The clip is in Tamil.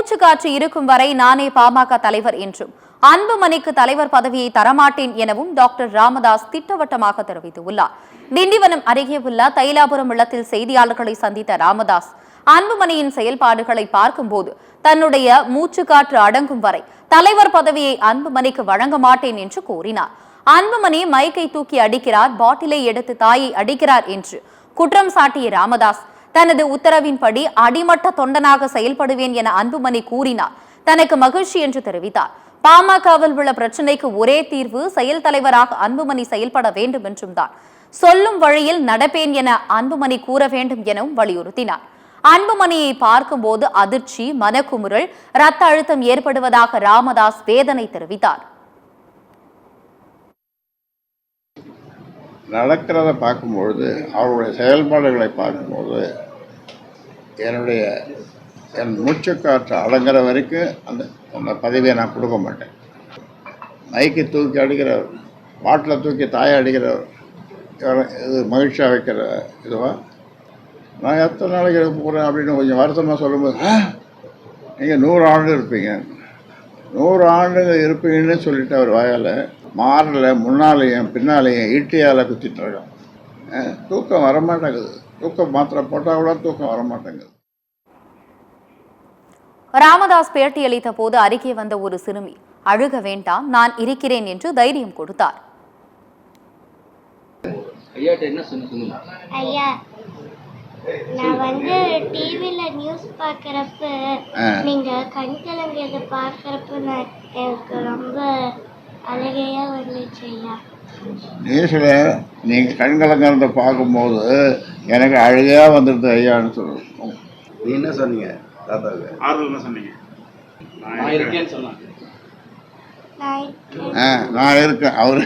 மூச்சு காற்று இருக்கும் வரை நானே பாமக தலைவர் என்றும் அன்புமணிக்கு தலைவர் பதவியை தரமாட்டேன் எனவும் டாக்டர் ராமதாஸ் திட்டவட்டமாக தெரிவித்துள்ளார். திண்டிவனம் அருகே உள்ள தைலாபுரம் இல்லத்தில் செய்தியாளர்களை சந்தித்த ராமதாஸ் அன்புமணியின் செயல்பாடுகளை பார்க்கும்போது தன்னுடைய மூச்சு காற்று அடங்கும் வரை தலைவர் பதவியை அன்புமணிக்கு வழங்க மாட்டேன் என்று கூறினார். அன்புமணி மைக்கை தூக்கி அடிக்கிறார், பாட்டிலை எடுத்து தாயை அடிக்கிறார் என்று குற்றம் சாட்டிய ராமதாஸ் தனது உத்தரவின்படி அடிமட்ட தொண்டனாக செயல்படுவேன் என அன்புமணி கூறினார். தனக்கு மகிழ்ச்சி என்று தெரிவித்தார். பாமகவில் உள்ள பிரச்சினைக்கு ஒரே தீர்வு செயல் தலைவராக அன்புமணி செயல்பட வேண்டும் என்றும் தான் சொல்லும் வழியில் நடப்பேன் என அன்புமணி கூற வேண்டும் எனவும் வலியுறுத்தினார். அன்புமணியை பார்க்கும்போது அதிர்ச்சி, மனக்குமுறல், இரத்த அழுத்தம் ஏற்படுவதாக ராமதாஸ் வேதனை தெரிவித்தார். நடக்கிறத பார்க்கும்பொழுது, அவருடைய செயல்பாடுகளை பார்க்கும்போது என் மூச்சுக்காற்று அடங்குற வரைக்கும் அந்த பதவியை நான் கொடுக்க மாட்டேன். மைக்கு தூக்கி அடிக்கிறவர், பாட்டில் தூக்கி தாயை அடிக்கிறவர், இது மகிழ்ச்சியாக வைக்கிற இதுவா? நான் எத்தனை நாளைக்கு போகிறேன் அப்படின்னு கொஞ்சம் வருத்தமாக சொல்லும்போது, நீங்கள் 100 ஆண்டு இருப்பீங்க, 100 ஆண்டுங்க இருப்பீங்கன்னு சொல்லிட்டு அவர் வாயால் மாறல முன்னாலேயும் பின்னாலேயும் ஈட்டியால் குத்திட்டு இருக்கோம். தூக்கம் வரமாட்டேங்குது. தூக்கம் மாத்திரை போட்டால் கூட தூக்கம் வரமாட்டேங்குது. ராமதாஸ் பேட்டியளித்த போது அருகே வந்த ஒரு சிறுமி அழுக வேண்டாம், நான் இருக்கிறேன் என்று தைரியம் கொடுத்தார். ஐயா, நான் டிவில நியூஸ் பார்க்கறப்ப நீங்க கண் கலங்கியதை பார்க்கறப்ப எனக்கு ரொம்ப அழகையா வந்துச்சு ஐயா. நியூஸில் நீங்கள் கண் கலங்கிறத பார்க்கும்போது எனக்கு அழகையா வந்துடுது ஐயான்னு சொல்லுவோம். நீ என்ன சொன்னீங்க? ஆறுதல் தான் சொன்னீங்க. நான் இருக்கேன்னு சொன்னாங்க. நான் இருக்கேன் அவரு